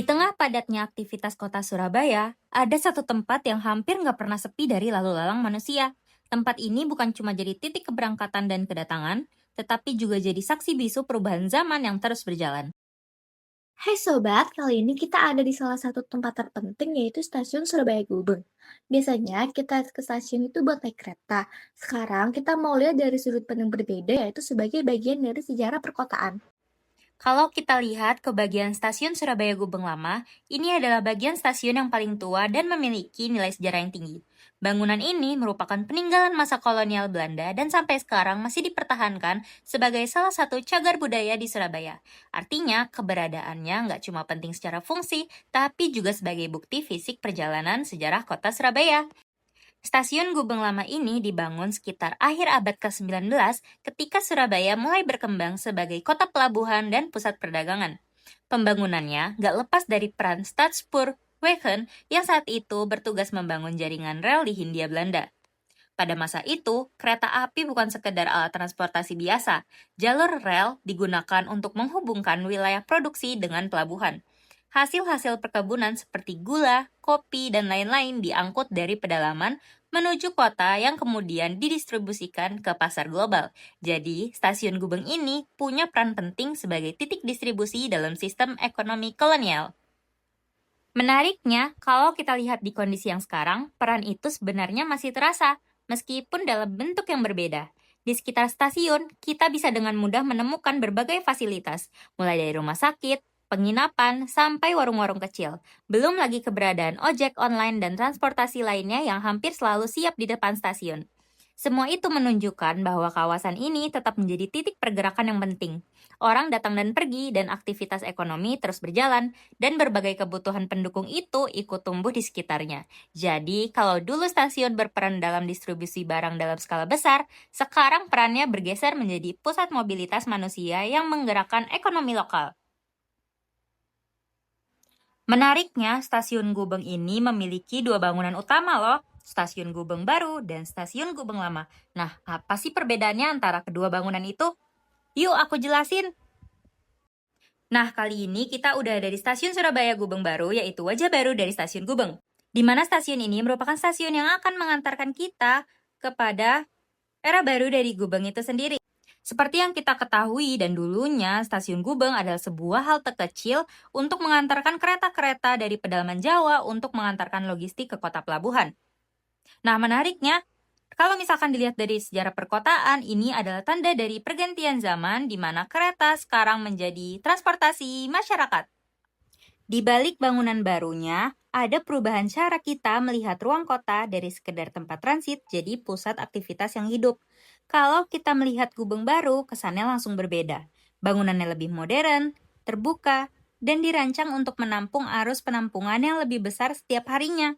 tengah padatnya aktivitas kota Surabaya, ada satu tempat yang hampir nggak pernah sepi dari lalu lalang manusia. Tempat ini bukan cuma jadi titik keberangkatan dan kedatangan, tetapi juga jadi saksi bisu perubahan zaman yang terus berjalan. Hai sobat, kali ini kita ada di salah satu tempat terpenting yaitu Stasiun Surabaya Gubeng. Biasanya kita ke stasiun itu buat naik kereta. Sekarang kita mau lihat dari sudut pandang berbeda yaitu sebagai bagian dari sejarah perkotaan. Kalau kita lihat ke bagian stasiun Surabaya Gubeng Lama, ini adalah bagian stasiun yang paling tua dan memiliki nilai sejarah yang tinggi. Bangunan ini merupakan peninggalan masa kolonial Belanda dan sampai sekarang masih dipertahankan sebagai salah satu cagar budaya di Surabaya. Artinya, keberadaannya nggak cuma penting secara fungsi, tapi juga sebagai bukti fisik perjalanan sejarah kota Surabaya. Stasiun Gubeng Lama ini dibangun sekitar akhir abad ke-19 ketika Surabaya mulai berkembang sebagai kota pelabuhan dan pusat perdagangan. Pembangunannya nggak lepas dari peran Stadspoorwegen yang saat itu bertugas membangun jaringan rel di Hindia Belanda. Pada masa itu, kereta api bukan sekedar alat transportasi biasa. Jalur rel digunakan untuk menghubungkan wilayah produksi dengan pelabuhan. Hasil-hasil perkebunan seperti gula, kopi, dan lain-lain diangkut dari pedalaman menuju kota yang kemudian didistribusikan ke pasar global. Jadi, stasiun Gubeng ini punya peran penting sebagai titik distribusi dalam sistem ekonomi kolonial. Menariknya, kalau kita lihat di kondisi yang sekarang, peran itu sebenarnya masih terasa, meskipun dalam bentuk yang berbeda. Di sekitar stasiun, kita bisa dengan mudah menemukan berbagai fasilitas, mulai dari rumah sakit, penginapan, sampai warung-warung kecil. Belum lagi keberadaan ojek online dan transportasi lainnya yang hampir selalu siap di depan stasiun. Semua itu menunjukkan bahwa kawasan ini tetap menjadi titik pergerakan yang penting. Orang datang dan pergi dan aktivitas ekonomi terus berjalan, dan berbagai kebutuhan pendukung itu ikut tumbuh di sekitarnya. Jadi, kalau dulu stasiun berperan dalam distribusi barang dalam skala besar, sekarang perannya bergeser menjadi pusat mobilitas manusia yang menggerakkan ekonomi lokal. Menariknya, Stasiun Gubeng ini memiliki dua bangunan utama loh, Stasiun Gubeng Baru dan Stasiun Gubeng Lama. Nah, apa sih perbedaannya antara kedua bangunan itu? Yuk aku jelasin. Nah, kali ini kita udah ada di Stasiun Surabaya Gubeng Baru, yaitu wajah baru dari Stasiun Gubeng. Di mana stasiun ini merupakan stasiun yang akan mengantarkan kita kepada era baru dari Gubeng itu sendiri. Seperti yang kita ketahui dan dulunya, Stasiun Gubeng adalah sebuah halte kecil untuk mengantarkan kereta-kereta dari pedalaman Jawa untuk mengantarkan logistik ke kota pelabuhan. Nah, menariknya, kalau misalkan dilihat dari sejarah perkotaan, ini adalah tanda dari pergantian zaman di mana kereta sekarang menjadi transportasi masyarakat. Di balik bangunan barunya, ada perubahan cara kita melihat ruang kota dari sekedar tempat transit jadi pusat aktivitas yang hidup. Kalau kita melihat Gubeng Baru, kesannya langsung berbeda. Bangunannya lebih modern, terbuka, dan dirancang untuk menampung arus penampungan yang lebih besar setiap harinya.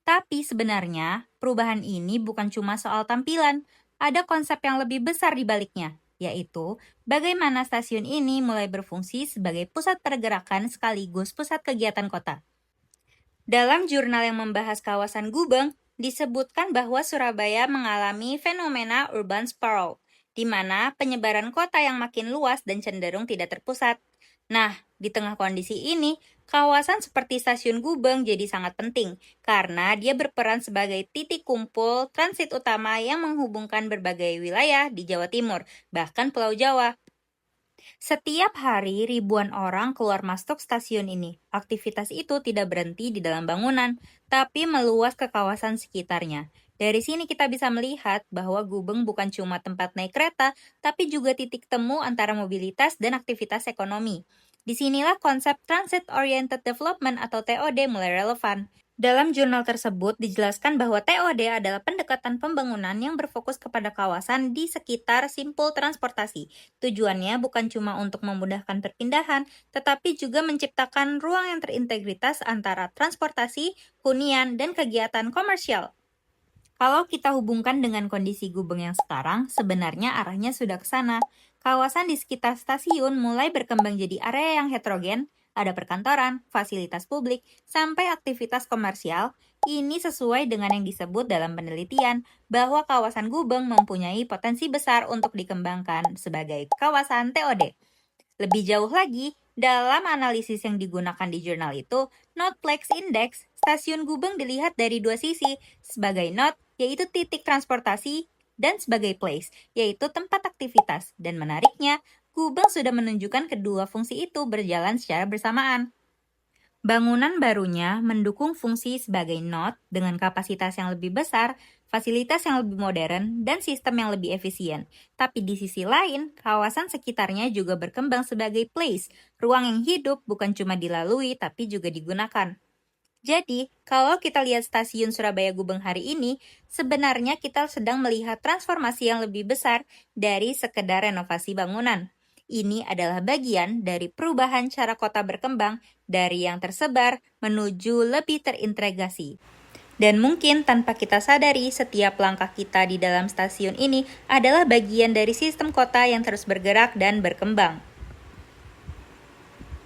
Tapi sebenarnya, perubahan ini bukan cuma soal tampilan, ada konsep yang lebih besar di baliknya, yaitu bagaimana stasiun ini mulai berfungsi sebagai pusat pergerakan sekaligus pusat kegiatan kota. Dalam jurnal yang membahas kawasan Gubeng, disebutkan bahwa Surabaya mengalami fenomena urban sprawl, di mana penyebaran kota yang makin luas dan cenderung tidak terpusat. Nah, di tengah kondisi ini, kawasan seperti Stasiun Gubeng jadi sangat penting, karena dia berperan sebagai titik kumpul transit utama yang menghubungkan berbagai wilayah di Jawa Timur, bahkan Pulau Jawa. Setiap hari ribuan orang keluar masuk stasiun ini. Aktivitas itu tidak berhenti di dalam bangunan, tapi meluas ke kawasan sekitarnya. Dari sini kita bisa melihat bahwa Gubeng bukan cuma tempat naik kereta, tapi juga titik temu antara mobilitas dan aktivitas ekonomi. Disinilah konsep Transit Oriented Development atau TOD mulai relevan. Dalam jurnal tersebut dijelaskan bahwa TOD adalah pendekatan pembangunan yang berfokus kepada kawasan di sekitar simpul transportasi. Tujuannya bukan cuma untuk memudahkan perpindahan, tetapi juga menciptakan ruang yang terintegritas antara transportasi, hunian, dan kegiatan komersial. Kalau kita hubungkan dengan kondisi Gubeng yang sekarang, sebenarnya arahnya sudah ke sana. Kawasan di sekitar stasiun mulai berkembang jadi area yang heterogen, ada perkantoran, fasilitas publik, sampai aktivitas komersial. Ini sesuai dengan yang disebut dalam penelitian bahwa kawasan Gubeng mempunyai potensi besar untuk dikembangkan sebagai kawasan TOD. Lebih jauh lagi, dalam analisis yang digunakan di jurnal itu, Nodeplex Index, stasiun Gubeng dilihat dari dua sisi, sebagai node, yaitu titik transportasi, dan sebagai place, yaitu tempat aktivitas. Dan menariknya, Gubeng sudah menunjukkan kedua fungsi itu berjalan secara bersamaan. Bangunan barunya mendukung fungsi sebagai node dengan kapasitas yang lebih besar, fasilitas yang lebih modern, dan sistem yang lebih efisien. Tapi di sisi lain, kawasan sekitarnya juga berkembang sebagai place, ruang yang hidup bukan cuma dilalui tapi juga digunakan. Jadi, kalau kita lihat stasiun Surabaya Gubeng hari ini, sebenarnya kita sedang melihat transformasi yang lebih besar dari sekedar renovasi bangunan. Ini adalah bagian dari perubahan cara kota berkembang dari yang tersebar menuju lebih terintegrasi. Dan mungkin tanpa kita sadari, setiap langkah kita di dalam stasiun ini adalah bagian dari sistem kota yang terus bergerak dan berkembang.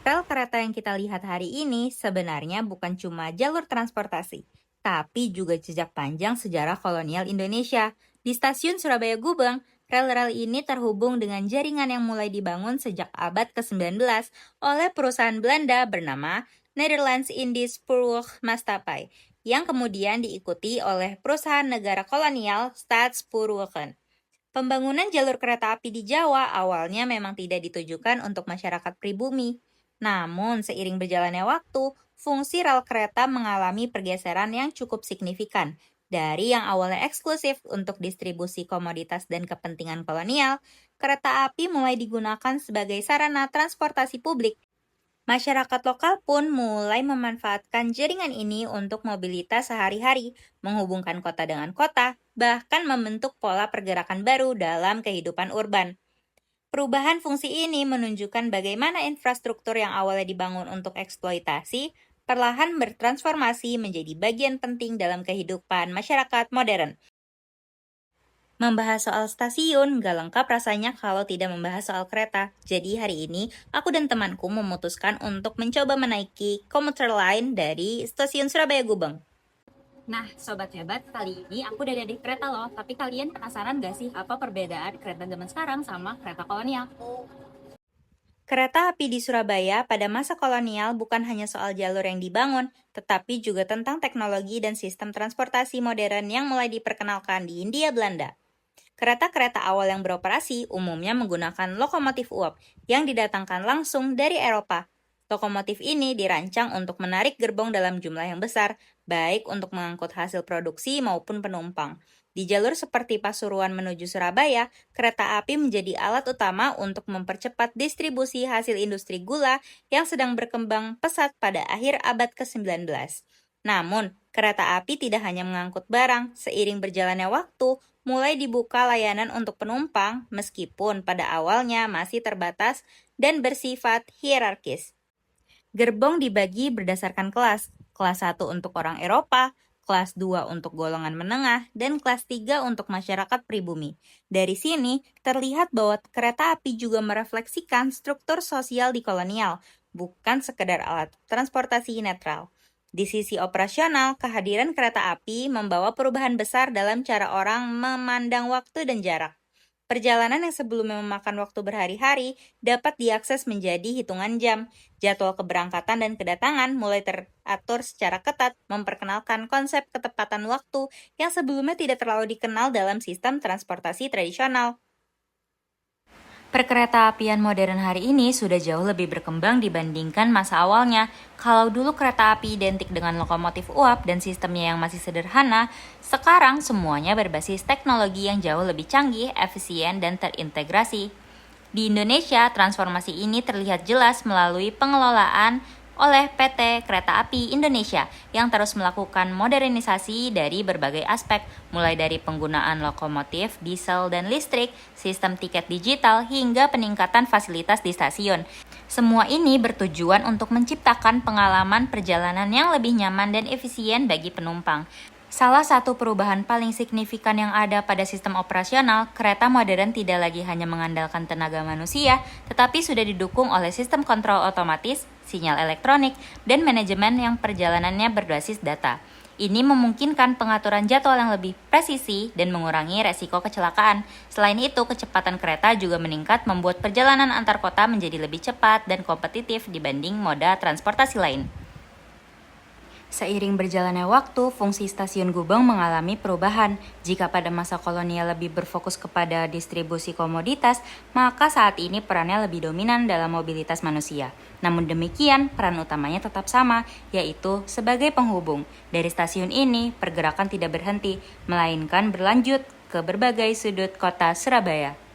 Rel kereta yang kita lihat hari ini sebenarnya bukan cuma jalur transportasi, tapi juga jejak panjang sejarah kolonial Indonesia. Di stasiun Surabaya Gubeng, rel-rel ini terhubung dengan jaringan yang mulai dibangun sejak abad ke-19 oleh perusahaan Belanda bernama Nederlands Indisch Spoorwegmaatschappij, yang kemudian diikuti oleh perusahaan negara kolonial Staatspoorwegen. Pembangunan jalur kereta api di Jawa awalnya memang tidak ditujukan untuk masyarakat pribumi. Namun, seiring berjalannya waktu, fungsi rel kereta mengalami pergeseran yang cukup signifikan. Dari yang awalnya eksklusif untuk distribusi komoditas dan kepentingan kolonial, kereta api mulai digunakan sebagai sarana transportasi publik. Masyarakat lokal pun mulai memanfaatkan jaringan ini untuk mobilitas sehari-hari, menghubungkan kota dengan kota, bahkan membentuk pola pergerakan baru dalam kehidupan urban. Perubahan fungsi ini menunjukkan bagaimana infrastruktur yang awalnya dibangun untuk eksploitasi, perlahan bertransformasi menjadi bagian penting dalam kehidupan masyarakat modern. Membahas soal stasiun gak lengkap rasanya kalau tidak membahas soal kereta. Jadi hari ini, aku dan temanku memutuskan untuk mencoba menaiki komuter line dari stasiun Surabaya Gubeng. Nah, Sobat Hebat, kali ini aku udah ada di kereta loh. Tapi kalian penasaran gak sih apa perbedaan kereta zaman sekarang sama kereta kolonial? Kereta api di Surabaya pada masa kolonial bukan hanya soal jalur yang dibangun, tetapi juga tentang teknologi dan sistem transportasi modern yang mulai diperkenalkan di Hindia Belanda. Kereta-kereta awal yang beroperasi umumnya menggunakan lokomotif uap yang didatangkan langsung dari Eropa. Lokomotif ini dirancang untuk menarik gerbong dalam jumlah yang besar, baik untuk mengangkut hasil produksi maupun penumpang. Di jalur seperti Pasuruan menuju Surabaya, kereta api menjadi alat utama untuk mempercepat distribusi hasil industri gula yang sedang berkembang pesat pada akhir abad ke-19. Namun, kereta api tidak hanya mengangkut barang, seiring berjalannya waktu, mulai dibuka layanan untuk penumpang meskipun pada awalnya masih terbatas dan bersifat hierarkis. Gerbong dibagi berdasarkan kelas 1 untuk orang Eropa, kelas 2 untuk golongan menengah, dan kelas 3 untuk masyarakat pribumi. Dari sini, terlihat bahwa kereta api juga merefleksikan struktur sosial di kolonial, bukan sekedar alat transportasi netral. Di sisi operasional, kehadiran kereta api membawa perubahan besar dalam cara orang memandang waktu dan jarak. Perjalanan yang sebelumnya memakan waktu berhari-hari dapat diakses menjadi hitungan jam. Jadwal keberangkatan dan kedatangan mulai teratur secara ketat, memperkenalkan konsep ketepatan waktu yang sebelumnya tidak terlalu dikenal dalam sistem transportasi tradisional. Perkereta-apian modern hari ini sudah jauh lebih berkembang dibandingkan masa awalnya. Kalau dulu kereta api identik dengan lokomotif uap dan sistemnya yang masih sederhana, sekarang semuanya berbasis teknologi yang jauh lebih canggih, efisien, dan terintegrasi. Di Indonesia, transformasi ini terlihat jelas melalui pengelolaan oleh PT Kereta Api Indonesia yang terus melakukan modernisasi dari berbagai aspek, mulai dari penggunaan lokomotif, diesel, dan listrik, sistem tiket digital, hingga peningkatan fasilitas di stasiun. Semua ini bertujuan untuk menciptakan pengalaman perjalanan yang lebih nyaman dan efisien bagi penumpang. Salah satu perubahan paling signifikan yang ada pada sistem operasional, kereta modern tidak lagi hanya mengandalkan tenaga manusia, tetapi sudah didukung oleh sistem kontrol otomatis, sinyal elektronik, dan manajemen yang perjalanannya berbasis data. Ini memungkinkan pengaturan jadwal yang lebih presisi dan mengurangi resiko kecelakaan. Selain itu, kecepatan kereta juga meningkat membuat perjalanan antar kota menjadi lebih cepat dan kompetitif dibanding moda transportasi lain. Seiring berjalannya waktu, fungsi stasiun Gubeng mengalami perubahan. Jika pada masa kolonial lebih berfokus kepada distribusi komoditas, maka saat ini perannya lebih dominan dalam mobilitas manusia. Namun demikian, peran utamanya tetap sama, yaitu sebagai penghubung. Dari stasiun ini, pergerakan tidak berhenti, melainkan berlanjut ke berbagai sudut kota Surabaya.